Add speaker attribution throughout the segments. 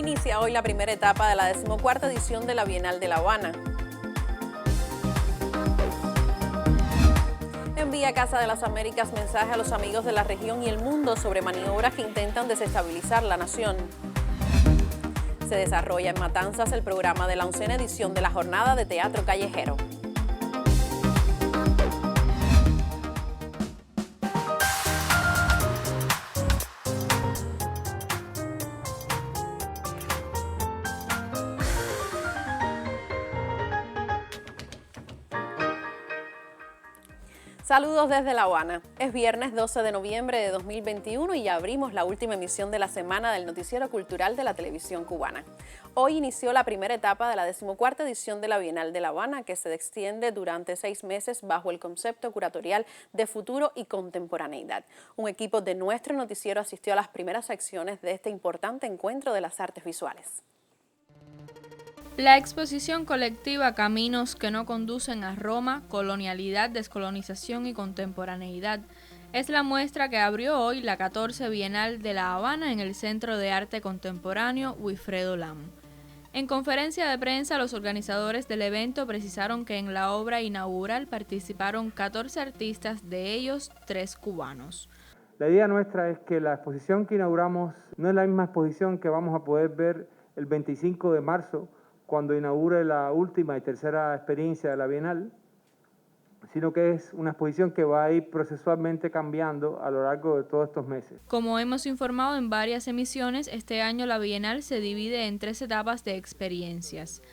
Speaker 1: Inicia hoy la primera etapa de la 14ª edición de la Bienal de La Habana. Envía Casa de las Américas mensaje a los amigos de la región y el mundo sobre maniobras que intentan desestabilizar la nación. Se desarrolla en Matanzas el programa de la 11ª edición de la Jornada de Teatro Callejero. Saludos desde La Habana. Es viernes 12 de noviembre de 2021 y ya abrimos la última emisión de la semana del Noticiero Cultural de la Televisión Cubana. Hoy inició la primera etapa de la 14ª edición de la Bienal de La Habana, que se extiende durante 6 meses bajo el concepto curatorial de futuro y contemporaneidad. Un equipo de nuestro noticiero asistió a las primeras secciones de este importante encuentro de las artes visuales.
Speaker 2: La exposición colectiva Caminos que no conducen a Roma, colonialidad, descolonización y contemporaneidad es la muestra que abrió hoy la 14 Bienal de La Habana en el Centro de Arte Contemporáneo Wilfredo Lam. En conferencia de prensa, los organizadores del evento precisaron que en la obra inaugural participaron 14 artistas, de ellos 3 cubanos.
Speaker 3: La idea nuestra es que la exposición que inauguramos no es la misma exposición que vamos a poder ver el 25 de marzo, cuando inaugure la última y tercera experiencia de la Bienal, sino que es una exposición que va a ir procesualmente cambiando a lo largo de todos estos meses.
Speaker 2: Como hemos informado en varias emisiones, este año la Bienal se divide en 3 etapas de experiencias.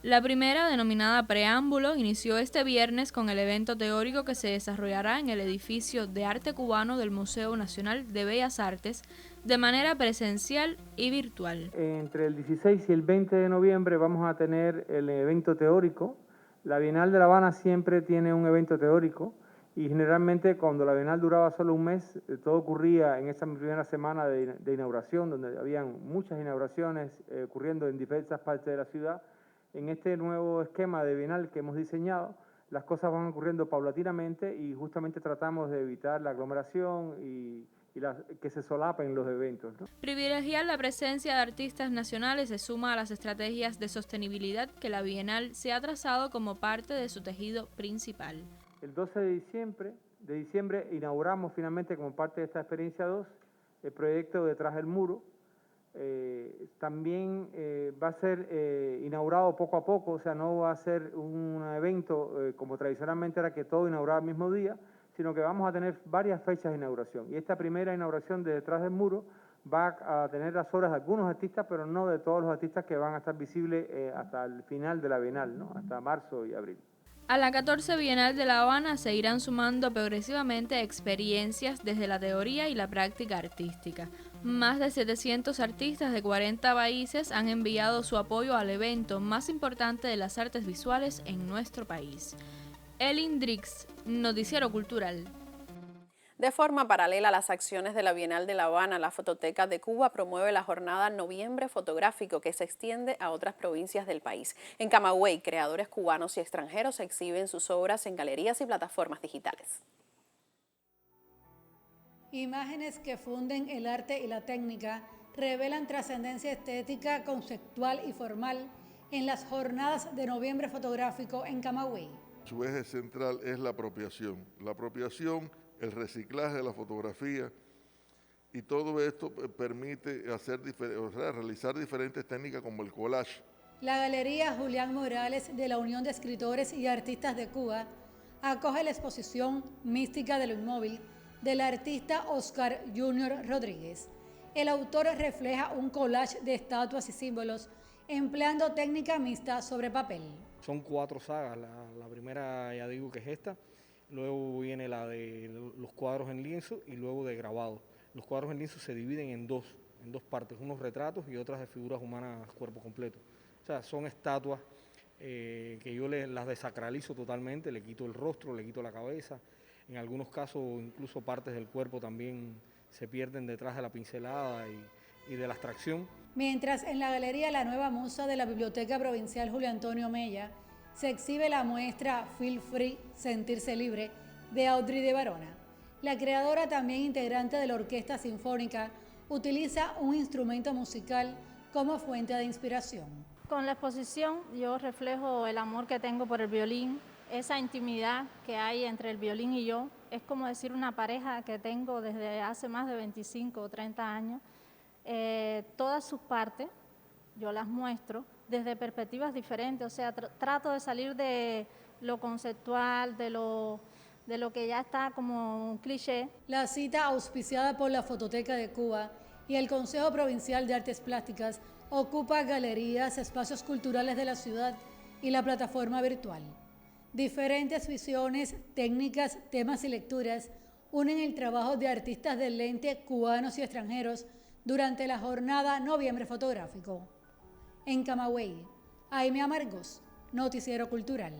Speaker 2: La primera, denominada Preámbulo, inició este viernes con el evento teórico que se desarrollará en el edificio de arte cubano del Museo Nacional de Bellas Artes de manera presencial y virtual.
Speaker 3: Entre el 16 y el 20 de noviembre vamos a tener el evento teórico. La Bienal de La Habana siempre tiene un evento teórico y generalmente cuando la Bienal duraba solo un mes, todo ocurría en esa primera semana de inauguración, donde habían muchas inauguraciones ocurriendo en diversas partes de la ciudad. En este nuevo esquema de Bienal que hemos diseñado, las cosas van ocurriendo paulatinamente y justamente tratamos de evitar la aglomeración y que se solapen los eventos, ¿no?
Speaker 2: Privilegiar la presencia de artistas nacionales se suma a las estrategias de sostenibilidad que la Bienal se ha trazado como parte de su tejido principal.
Speaker 3: El 12 de diciembre inauguramos finalmente como parte de esta experiencia 2 el proyecto Detrás del Muro. También va a ser inaugurado poco a poco, o sea, no va a ser un evento como tradicionalmente era que todo inauguraba el mismo día, sino que vamos a tener varias fechas de inauguración. Y esta primera inauguración de Detrás del Muro va a tener las obras de algunos artistas, pero no de todos los artistas que van a estar visibles hasta el final de la Bienal, ¿no? Hasta marzo y abril.
Speaker 2: A la 14 Bienal de La Habana se irán sumando progresivamente experiencias desde la teoría y la práctica artística. Más de 700 artistas de 40 países han enviado su apoyo al evento más importante de las artes visuales en nuestro país. Elin Drix, Noticiero Cultural.
Speaker 1: De forma paralela a las acciones de la Bienal de La Habana, la Fototeca de Cuba promueve la jornada Noviembre Fotográfico que se extiende a otras provincias del país. En Camagüey, creadores cubanos y extranjeros exhiben sus obras en galerías y plataformas digitales.
Speaker 4: Imágenes que funden el arte y la técnica revelan trascendencia estética, conceptual y formal en las jornadas de Noviembre Fotográfico en Camagüey.
Speaker 5: Su eje central es la apropiación. La apropiación, el reciclaje de la fotografía y todo esto permite realizar diferentes técnicas como el collage.
Speaker 4: La Galería Julián Morales de la Unión de Escritores y Artistas de Cuba acoge la exposición Mística de lo Inmóvil del artista Oscar Junior Rodríguez. El autor refleja un collage de estatuas y símbolos empleando técnica mixta sobre papel.
Speaker 6: Son 4 sagas, la primera ya digo que es esta, luego viene la de los cuadros en lienzo y luego de grabado. Los cuadros en lienzo se dividen en dos partes, unos retratos y otras de figuras humanas cuerpo completo. O sea, son estatuas que yo las desacralizo totalmente, le quito el rostro, le quito la cabeza. En algunos casos incluso partes del cuerpo también se pierden detrás de la pincelada y de la abstracción.
Speaker 4: Mientras en la Galería La Nueva Musa de la Biblioteca Provincial Julio Antonio Mella se exhibe la muestra Feel Free, Sentirse Libre, de Audrey de Barona. La creadora, también integrante de la Orquesta Sinfónica, utiliza un instrumento musical como fuente de inspiración.
Speaker 7: Con la exposición yo reflejo el amor que tengo por el violín, esa intimidad que hay entre el violín y yo. Es como decir una pareja que tengo desde hace más de 25 o 30 años. Todas sus partes yo las muestro desde perspectivas diferentes, o sea, trato de salir de lo conceptual, de lo que ya está como un cliché.
Speaker 4: La cita, auspiciada por la Fototeca de Cuba y el Consejo Provincial de Artes Plásticas, ocupa galerías, espacios culturales de la ciudad y la plataforma virtual. Diferentes visiones, técnicas, temas y lecturas unen el trabajo de artistas del lente cubanos y extranjeros durante la jornada Noviembre Fotográfico. En Camagüey, Aimee Amargós, Noticiero Cultural.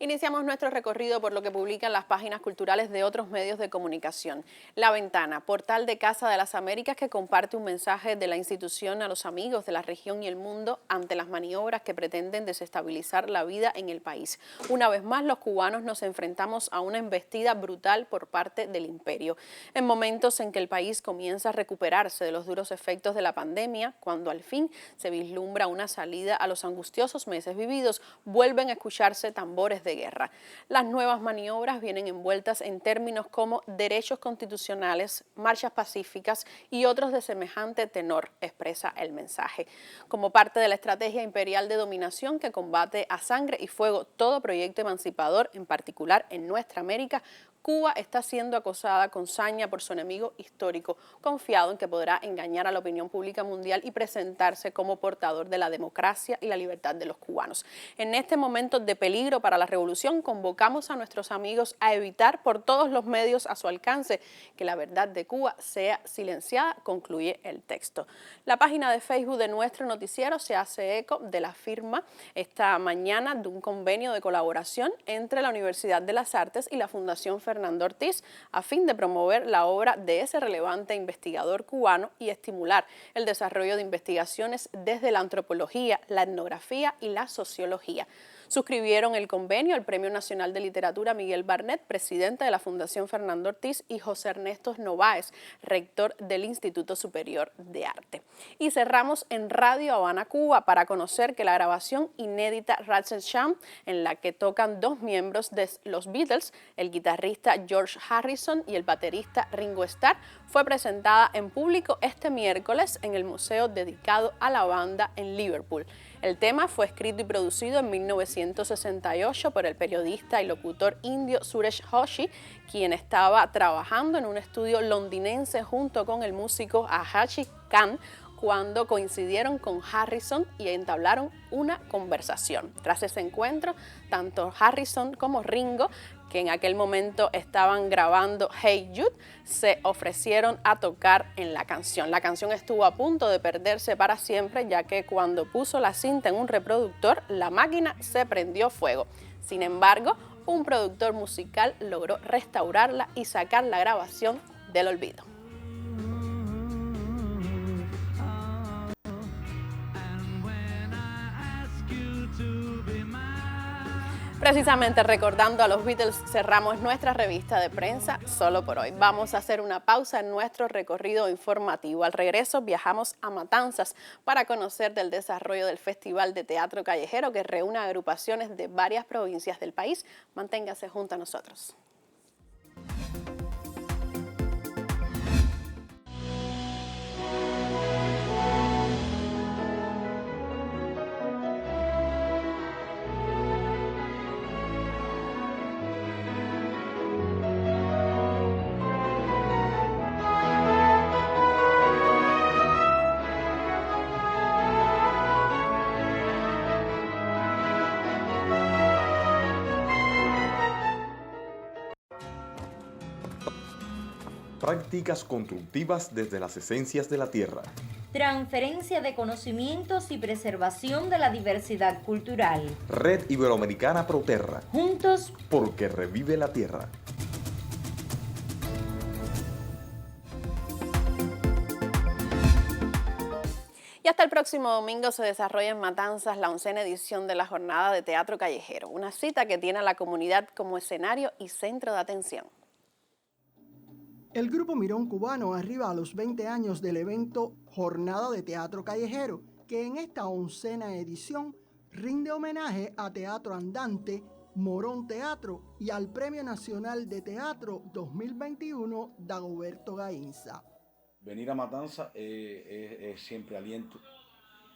Speaker 1: Iniciamos nuestro recorrido por lo que publican las páginas culturales de otros medios de comunicación. La Ventana, portal de Casa de las Américas que comparte un mensaje de la institución a los amigos de la región y el mundo ante las maniobras que pretenden desestabilizar la vida en el país. Una vez más, los cubanos nos enfrentamos a una embestida brutal por parte del imperio. En momentos en que el país comienza a recuperarse de los duros efectos de la pandemia, cuando al fin se vislumbra una salida a los angustiosos meses vividos, vuelven a escucharse tambores de guerra. Las nuevas maniobras vienen envueltas en términos como derechos constitucionales, marchas pacíficas y otros de semejante tenor, expresa el mensaje. Como parte de la estrategia imperial de dominación que combate a sangre y fuego todo proyecto emancipador, en particular en nuestra América, Cuba está siendo acosada con saña por su enemigo histórico, confiado en que podrá engañar a la opinión pública mundial y presentarse como portador de la democracia y la libertad de los cubanos. En este momento de peligro para la revolución, convocamos a nuestros amigos a evitar por todos los medios a su alcance que la verdad de Cuba sea silenciada, concluye el texto. La página de Facebook de nuestro noticiero se hace eco de la firma esta mañana de un convenio de colaboración entre la Universidad de las Artes y la Fundación Fernando Ortiz a fin de promover la obra de ese relevante investigador cubano y estimular el desarrollo de investigaciones desde la antropología, la etnografía y la sociología. Suscribieron el convenio el Premio Nacional de Literatura Miguel Barnet, presidente de la Fundación Fernando Ortiz, y José Ernesto Nováez, rector del Instituto Superior de Arte. Y cerramos en Radio Habana, Cuba, para conocer que la grabación inédita Ratchet Sham, en la que tocan dos miembros de los Beatles, el guitarrista George Harrison y el baterista Ringo Starr, fue presentada en público este miércoles en el museo dedicado a la banda en Liverpool. El tema fue escrito y producido en 1968 por el periodista y locutor indio Suresh Joshi, quien estaba trabajando en un estudio londinense junto con el músico Ahachi Khan, cuando coincidieron con Harrison y entablaron una conversación. Tras ese encuentro, tanto Harrison como Ringo, que en aquel momento estaban grabando Hey Jude, se ofrecieron a tocar en la canción. La canción estuvo a punto de perderse para siempre, ya que cuando puso la cinta en un reproductor, la máquina se prendió fuego. Sin embargo, un productor musical logró restaurarla y sacar la grabación del olvido. Precisamente recordando a los Beatles, cerramos nuestra revista de prensa solo por hoy. Vamos a hacer una pausa en nuestro recorrido informativo. Al regreso viajamos a Matanzas para conocer del desarrollo del Festival de Teatro Callejero que reúne agrupaciones de varias provincias del país. Manténgase junto a nosotros.
Speaker 8: Prácticas constructivas desde las esencias de la tierra.
Speaker 9: Transferencia de conocimientos y preservación de la diversidad cultural.
Speaker 8: Red Iberoamericana Proterra.
Speaker 9: Juntos
Speaker 8: porque revive la tierra.
Speaker 1: Y hasta el próximo domingo se desarrolla en Matanzas la 11ª edición de la Jornada de Teatro Callejero, una cita que tiene a la comunidad como escenario y centro de atención.
Speaker 10: El Grupo Mirón Cubano arriba a los 20 años del evento Jornada de Teatro Callejero, que en esta 11ª edición rinde homenaje a Teatro Andante, Morón Teatro y al Premio Nacional de Teatro 2021 Dagoberto Gainza.
Speaker 11: Venir a Matanza es siempre aliento,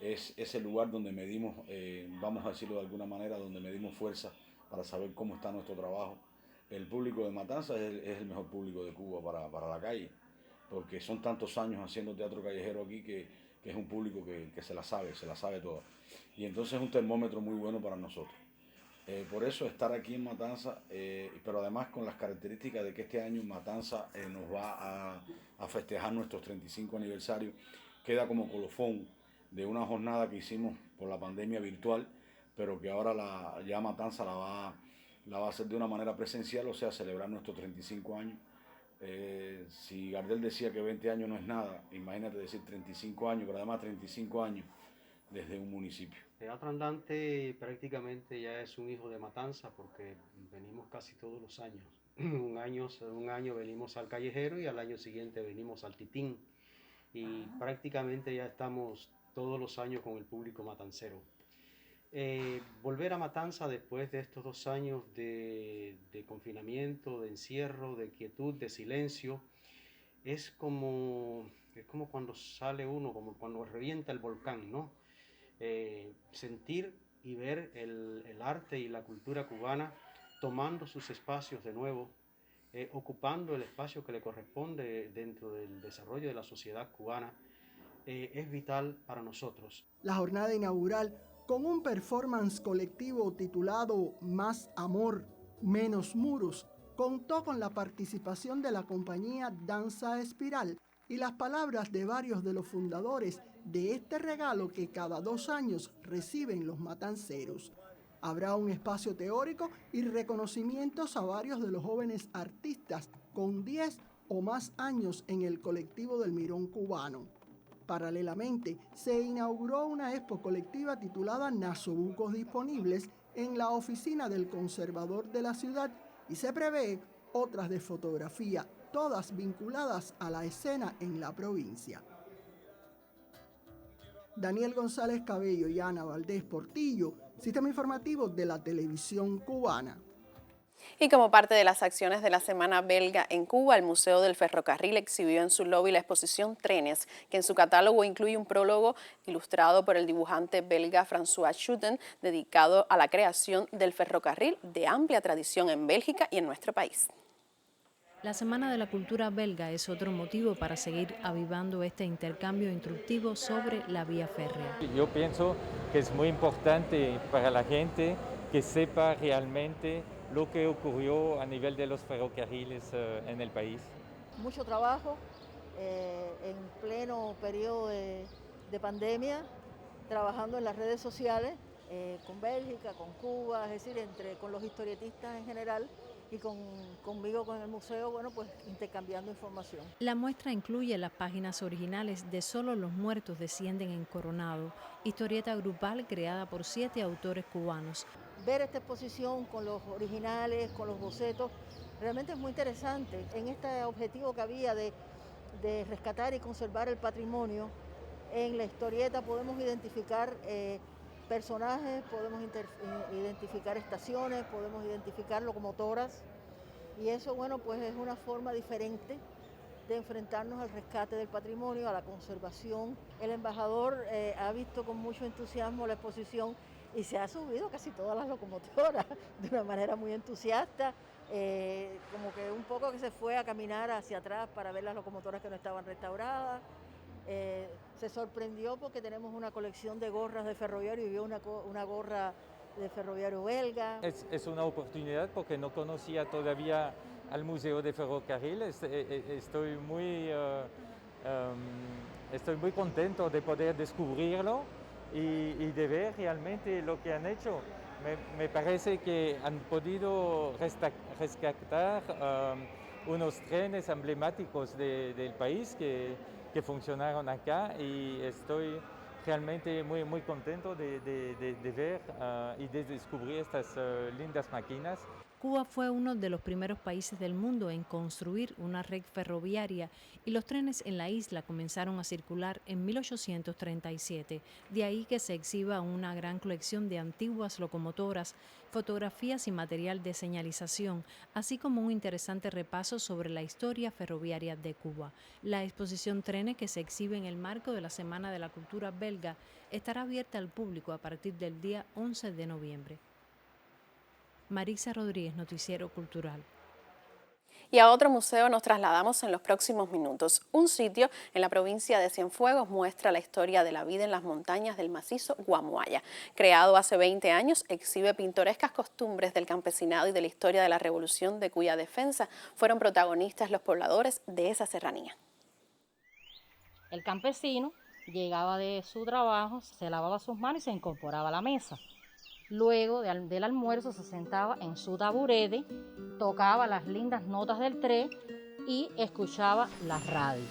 Speaker 11: es el lugar donde medimos, vamos a decirlo de alguna manera, donde medimos fuerza para saber cómo está nuestro trabajo. El público de Matanza es el mejor público de Cuba para la calle, porque son tantos años haciendo teatro callejero aquí que es un público que se la sabe toda. Y entonces es un termómetro muy bueno para nosotros. Por eso estar aquí en Matanza, pero además con las características de que este año Matanza nos va a festejar nuestro 35 aniversario, queda como colofón de una jornada que hicimos por la pandemia virtual, pero que ahora ya Matanza la va a hacer de una manera presencial, o sea, celebrar nuestros 35 años. Si Gardel decía que 20 años no es nada, imagínate decir 35 años, pero además 35 años desde un municipio.
Speaker 12: Teatro Andante prácticamente ya es un hijo de Matanza porque venimos casi todos los años. Un año venimos al Callejero y al año siguiente venimos al Titín. Y prácticamente ya estamos todos los años con el público matancero. Volver a Matanza después de estos 2 años de confinamiento, de encierro, de quietud, de silencio, es como cuando sale uno, como cuando revienta el volcán, ¿no? Sentir y ver el arte y la cultura cubana tomando sus espacios de nuevo, ocupando el espacio que le corresponde dentro del desarrollo de la sociedad cubana, es vital para nosotros.
Speaker 10: La jornada inaugural, con un performance colectivo titulado Más Amor, Menos Muros, contó con la participación de la compañía Danza Espiral y las palabras de varios de los fundadores de este regalo que cada 2 años reciben los matanceros. Habrá un espacio teórico y reconocimientos a varios de los jóvenes artistas con 10 o más años en el colectivo del Mirón Cubano. Paralelamente, se inauguró una expo colectiva titulada Nasobucos Disponibles en la oficina del conservador de la ciudad y se prevé otras de fotografía, todas vinculadas a la escena en la provincia. Daniel González Cabello y Ana Valdés Portillo, Sistema Informativo de la Televisión Cubana.
Speaker 1: Y como parte de las acciones de la Semana Belga en Cuba, el Museo del Ferrocarril exhibió en su lobby la exposición Trenes, que en su catálogo incluye un prólogo ilustrado por el dibujante belga François Schouten, dedicado a la creación del ferrocarril de amplia tradición en Bélgica y en nuestro país.
Speaker 13: La Semana de la Cultura Belga es otro motivo para seguir avivando este intercambio instructivo sobre la vía férrea.
Speaker 14: Yo pienso que es muy importante para la gente que sepa realmente lo que ocurrió a nivel de los ferrocarriles en el país.
Speaker 15: Mucho trabajo en pleno periodo de pandemia, trabajando en las redes sociales con Bélgica, con Cuba, es decir, con los historietistas en general y conmigo con el museo, bueno, pues intercambiando información.
Speaker 13: La muestra incluye las páginas originales de Solo los muertos descienden en Coronado, historieta grupal creada por 7 autores cubanos.
Speaker 15: Ver esta exposición con los originales, con los bocetos, realmente es muy interesante. En este objetivo que había de rescatar y conservar el patrimonio, en la historieta podemos identificar personajes, podemos identificar estaciones, podemos identificar locomotoras y eso, bueno, pues es una forma diferente de enfrentarnos al rescate del patrimonio, a la conservación. El embajador ha visto con mucho entusiasmo la exposición y se ha subido casi todas las locomotoras de una manera muy entusiasta, como que un poco que se fue a caminar hacia atrás para ver las locomotoras que no estaban restauradas. Se sorprendió porque tenemos una colección de gorras de ferroviario y vio una gorra de ferroviario belga.
Speaker 14: Es una oportunidad porque no conocía todavía al Museo de Ferrocarril. Estoy muy contento de poder descubrirlo y de ver realmente lo que han hecho. Me parece que han podido rescatar unos trenes emblemáticos del país que funcionaron acá y estoy realmente muy contento de ver y de descubrir estas lindas máquinas.
Speaker 13: Cuba fue uno de los primeros países del mundo en construir una red ferroviaria y los trenes en la isla comenzaron a circular en 1837. De ahí que se exhiba una gran colección de antiguas locomotoras, fotografías y material de señalización, así como un interesante repaso sobre la historia ferroviaria de Cuba. La exposición Trenes, que se exhibe en el marco de la Semana de la Cultura Belga, estará abierta al público a partir del día 11 de noviembre. Marisa Rodríguez, Noticiero Cultural.
Speaker 1: Y a otro museo nos trasladamos en los próximos minutos. Un sitio en la provincia de Cienfuegos muestra la historia de la vida en las montañas del macizo Guamuaya. Creado hace 20 años, exhibe pintorescas costumbres del campesinado y de la historia de la revolución de cuya defensa fueron protagonistas los pobladores de esa serranía.
Speaker 16: El campesino llegaba de su trabajo, se lavaba sus manos y se incorporaba a la mesa. Luego del almuerzo se sentaba en su taburete, tocaba las lindas notas del tres y escuchaba la radio.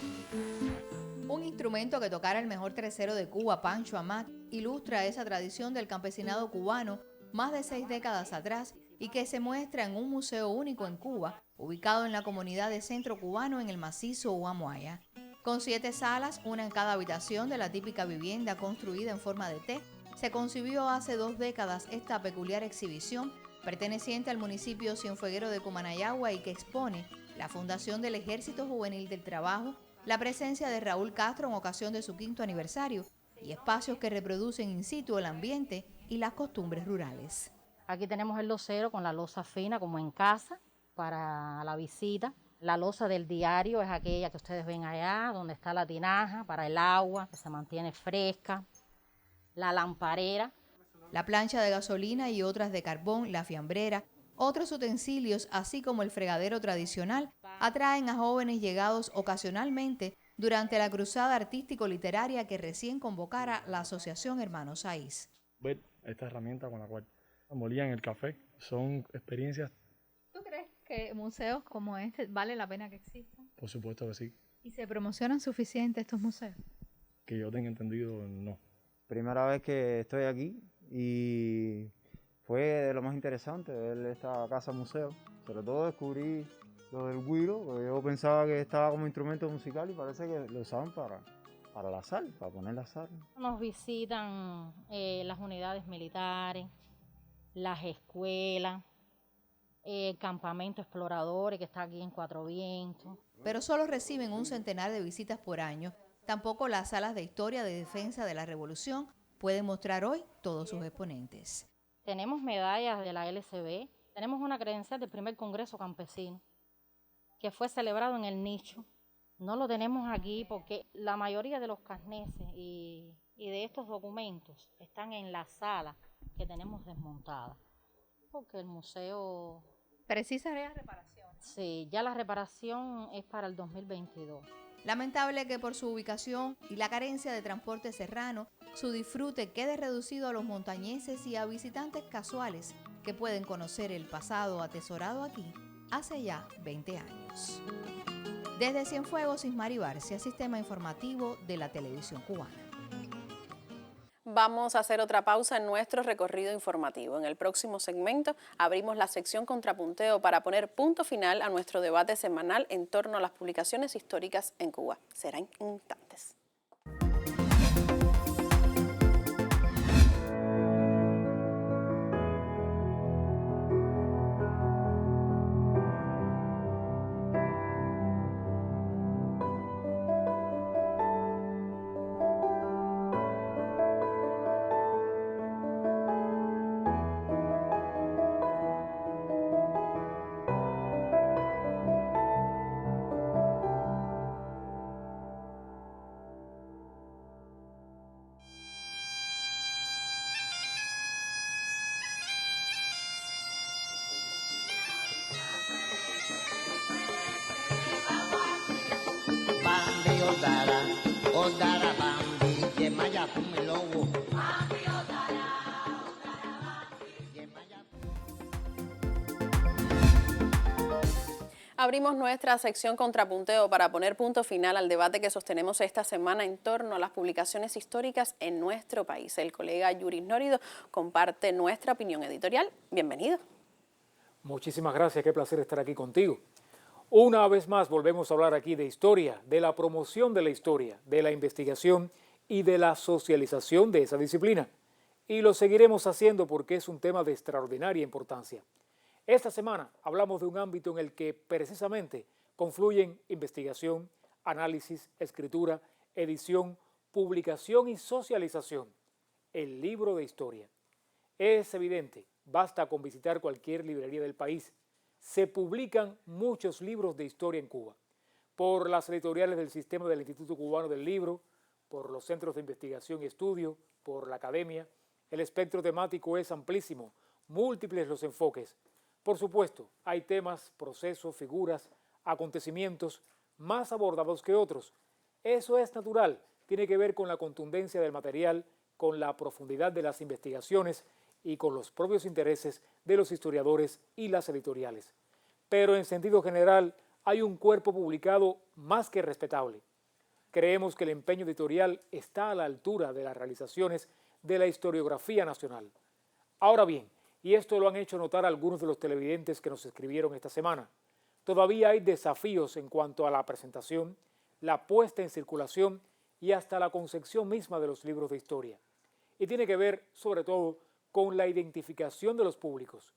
Speaker 17: Un instrumento que tocara el mejor tresero de Cuba, Pancho Amat, ilustra esa tradición del campesinado cubano más de 6 décadas atrás y que se muestra en un museo único en Cuba, ubicado en la comunidad de Centro Cubano en el macizo Guamuaya. Con 7 salas, una en cada habitación de la típica vivienda construida en forma de T, se concibió hace 2 décadas esta peculiar exhibición perteneciente al municipio cienfueguero de Cumanayagua y que expone la fundación del Ejército Juvenil del Trabajo, la presencia de Raúl Castro en ocasión de su 5º aniversario y espacios que reproducen in situ el ambiente y las costumbres rurales.
Speaker 16: Aquí tenemos el losero con la loza fina como en casa para la visita. La loza del diario es aquella que ustedes ven allá, donde está la tinaja para el agua, que se mantiene fresca. La lamparera,
Speaker 17: la plancha de gasolina y otras de carbón, la fiambrera, otros utensilios, así como el fregadero tradicional, atraen a jóvenes llegados ocasionalmente durante la cruzada artístico-literaria que recién convocara la Asociación Hermanos Saiz.
Speaker 18: Ver esta herramienta con la cual molían el café son experiencias.
Speaker 17: ¿Tú crees que museos como este vale la pena que existan?
Speaker 18: Por supuesto que sí.
Speaker 17: ¿Y se promocionan suficiente estos museos?
Speaker 18: Que yo tenga entendido, no.
Speaker 19: Primera vez que estoy aquí y fue de lo más interesante ver esta casa museo. Sobre todo descubrí lo del güiro, porque yo pensaba que estaba como instrumento musical y parece que lo usaban para la sal, para poner la sal.
Speaker 16: Nos visitan las unidades militares, las escuelas, el campamento exploradores que está aquí en Cuatro Vientos.
Speaker 17: Pero solo reciben un centenar de visitas por año. Tampoco las salas de historia de defensa de la revolución pueden mostrar hoy todos sus exponentes.
Speaker 16: Tenemos medallas de la LCB, tenemos una credencial del primer Congreso Campesino que fue celebrado en el nicho. No lo tenemos aquí porque la mayoría de los carneses y de estos documentos están en la sala que tenemos desmontada, porque el museo
Speaker 17: ¿precisaría reparación?
Speaker 16: Sí, ya la reparación es para el 2022.
Speaker 17: Lamentable que por su ubicación y la carencia de transporte serrano, su disfrute quede reducido a los montañeses y a visitantes casuales que pueden conocer el pasado atesorado aquí hace ya 20 años. Desde Cienfuegos, Ismari Barcia, Sistema Informativo de la Televisión Cubana.
Speaker 1: Vamos a hacer otra pausa en nuestro recorrido informativo. En el próximo segmento abrimos la sección Contrapunteo para poner punto final a nuestro debate semanal en torno a las publicaciones históricas en Cuba. Será en instantes. Abrimos nuestra sección Contrapunteo para poner punto final al debate que sostenemos esta semana en torno a las publicaciones históricas en nuestro país. El colega Yuris Nórido comparte nuestra opinión editorial. Bienvenido.
Speaker 20: Muchísimas gracias, qué placer estar aquí contigo. Una vez más volvemos a hablar aquí de historia, de la promoción de la historia, de la investigación y de la socialización de esa disciplina. Y lo seguiremos haciendo porque es un tema de extraordinaria importancia. Esta semana hablamos de un ámbito en el que precisamente confluyen investigación, análisis, escritura, edición, publicación y socialización. El libro de historia. Es evidente, basta con visitar cualquier librería del país. Se publican muchos libros de historia en Cuba, por las editoriales del sistema del Instituto Cubano del Libro, por los centros de investigación y estudio, por la academia. El espectro temático es amplísimo, múltiples los enfoques. Por supuesto, hay temas, procesos, figuras, acontecimientos más abordados que otros. Eso es natural, tiene que ver con la contundencia del material, con la profundidad de las investigaciones y con los propios intereses de los historiadores y las editoriales. Pero en sentido general hay un cuerpo publicado más que respetable. Creemos que el empeño editorial está a la altura de las realizaciones de la historiografía nacional. Ahora bien, y esto lo han hecho notar algunos de los televidentes que nos escribieron esta semana, todavía hay desafíos en cuanto a la presentación, la puesta en circulación y hasta la concepción misma de los libros de historia. Y tiene que ver, sobre todo, con la identificación de los públicos.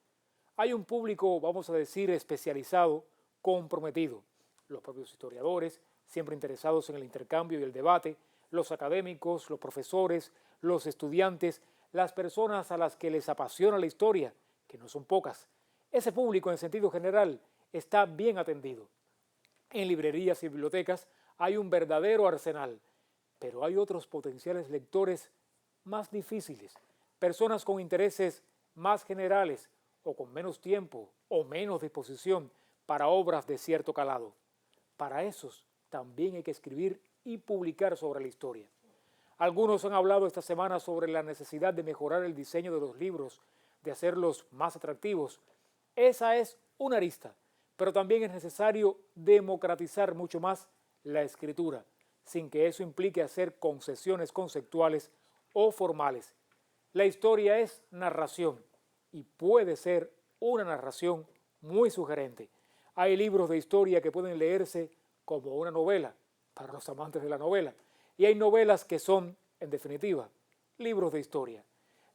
Speaker 20: Hay un público, vamos a decir, especializado, comprometido. Los propios historiadores, siempre interesados en el intercambio y el debate, los académicos, los profesores, los estudiantes, las personas a las que les apasiona la historia, que no son pocas. Ese público, en sentido general, está bien atendido. En librerías y bibliotecas hay un verdadero arsenal, pero hay otros potenciales lectores más difíciles, personas con intereses más generales o con menos tiempo o menos disposición para obras de cierto calado. Para esos también hay que escribir y publicar sobre la historia. Algunos han hablado esta semana sobre la necesidad de mejorar el diseño de los libros, de hacerlos más atractivos. Esa es una arista, pero también es necesario democratizar mucho más la escritura, sin que eso implique hacer concesiones conceptuales o formales. La historia es narración y puede ser una narración muy sugerente. Hay libros de historia que pueden leerse como una novela, para los amantes de la novela, y hay novelas que son, en definitiva, libros de historia.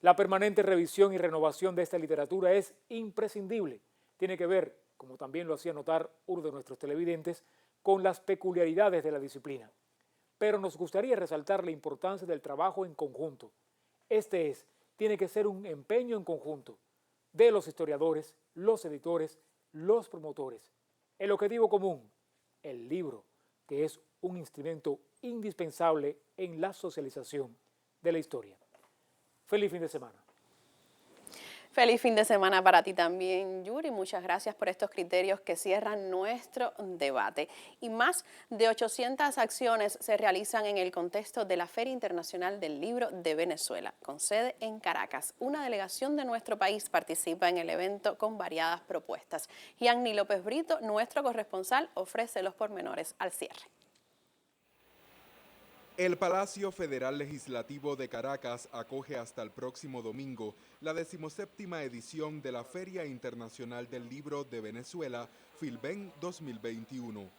Speaker 20: La permanente revisión y renovación de esta literatura es imprescindible. Tiene que ver, como también lo hacía notar uno de nuestros televidentes, con las peculiaridades de la disciplina. Pero nos gustaría resaltar la importancia del trabajo en conjunto. Tiene que ser un empeño en conjunto de los historiadores, los editores, los promotores. El objetivo común, el libro, que es un instrumento indispensable en la socialización de la historia. Feliz fin de semana.
Speaker 1: Feliz fin de semana para ti también, Yuri. Muchas gracias por estos criterios que cierran nuestro debate. Y más de 800 acciones se realizan en el contexto de la Feria Internacional del Libro de Venezuela, con sede en Caracas. Una delegación de nuestro país participa en el evento con variadas propuestas. Gianni López Brito, nuestro corresponsal, ofrece los pormenores al cierre.
Speaker 21: El Palacio Federal Legislativo de Caracas acoge hasta el próximo domingo la 17ª edición de la Feria Internacional del Libro de Venezuela, FILVEN 2021.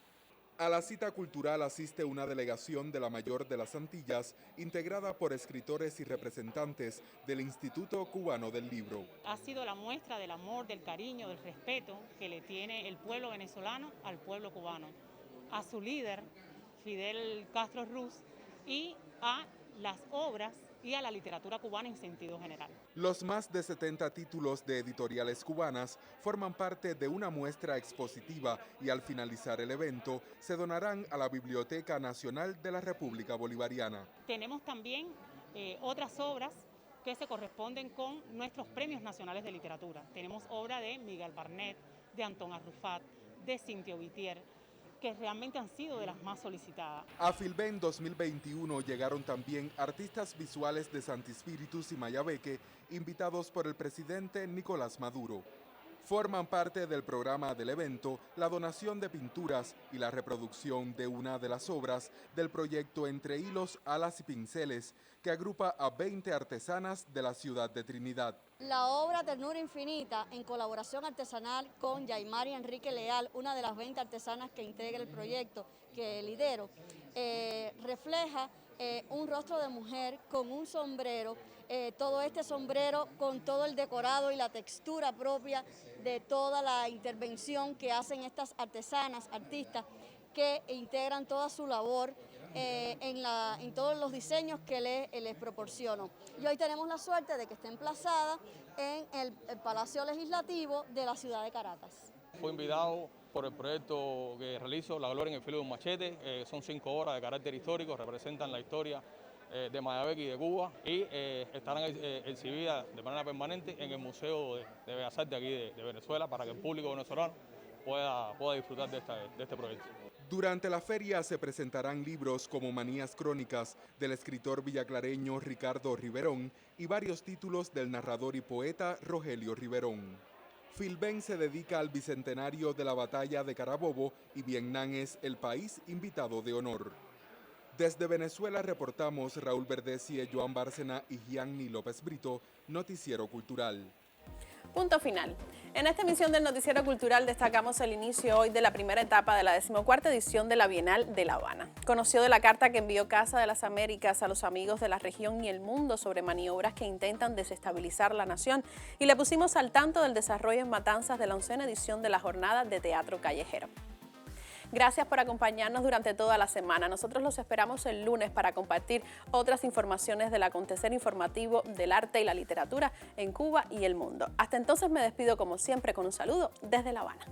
Speaker 21: A la cita cultural asiste una delegación de la mayor de las Antillas, integrada por escritores y representantes del Instituto Cubano del Libro.
Speaker 22: Ha sido la muestra del amor, del cariño, del respeto que le tiene el pueblo venezolano al pueblo cubano, a su líder, Fidel Castro Ruz, y a las obras y a la literatura cubana en sentido general.
Speaker 21: Los más de 70 títulos de editoriales cubanas forman parte de una muestra expositiva y al finalizar el evento se donarán a la Biblioteca Nacional de la República Bolivariana.
Speaker 22: Tenemos también otras obras que se corresponden con nuestros premios nacionales de literatura. Tenemos obra de Miguel Barnet, de Antón Arrufat, de Cintio Vitier, que realmente han sido de las más solicitadas.
Speaker 21: A FILVEN 2021 llegaron también artistas visuales de Santi Spíritus y Mayabeque, invitados por el presidente Nicolás Maduro. Forman parte del programa del evento la donación de pinturas y la reproducción de una de las obras del proyecto Entre Hilos, Alas y Pinceles, que agrupa a 20 artesanas de la ciudad de Trinidad.
Speaker 2: La obra Ternura Infinita, en colaboración artesanal con Yaimari Enrique Leal, una de las 20 artesanas que integra el proyecto que lidero, refleja un rostro de mujer con un sombrero, todo este sombrero con todo el decorado y la textura propia de toda la intervención que hacen estas artesanas, artistas, que integran toda su labor en todos los diseños que les proporciono. Y hoy tenemos la suerte de que esté emplazada en el Palacio Legislativo de la ciudad de Caracas.
Speaker 3: Fue invitado por el proyecto que realizo, La Gloria en el filo de un machete. Son 5 horas de carácter histórico, representan la historia de Mayabeque y de Cuba y estarán exhibidas de manera permanente en el Museo de Bellas Artes aquí de Venezuela para que el público venezolano pueda disfrutar de este proyecto.
Speaker 21: Durante la feria se presentarán libros como Manías Crónicas del escritor villaclareño Ricardo Riverón y varios títulos del narrador y poeta Rogelio Riverón. Filben se dedica al bicentenario de la batalla de Carabobo y Vietnam es el país invitado de honor. Desde Venezuela reportamos Raúl Verdesie, Joan Bárcena y Gianni López Brito, Noticiero Cultural.
Speaker 1: Punto final. En esta emisión del Noticiero Cultural destacamos el inicio hoy de la primera etapa de la 14ª edición de la Bienal de La Habana. Conoció de la carta que envió Casa de las Américas a los amigos de la región y el mundo sobre maniobras que intentan desestabilizar la nación y le pusimos al tanto del desarrollo en Matanzas de la 11ª edición de la Jornada de Teatro Callejero. Gracias por acompañarnos durante toda la semana. Nosotros los esperamos el lunes para compartir otras informaciones del acontecer informativo del arte y la literatura en Cuba y el mundo. Hasta entonces me despido como siempre con un saludo desde La Habana.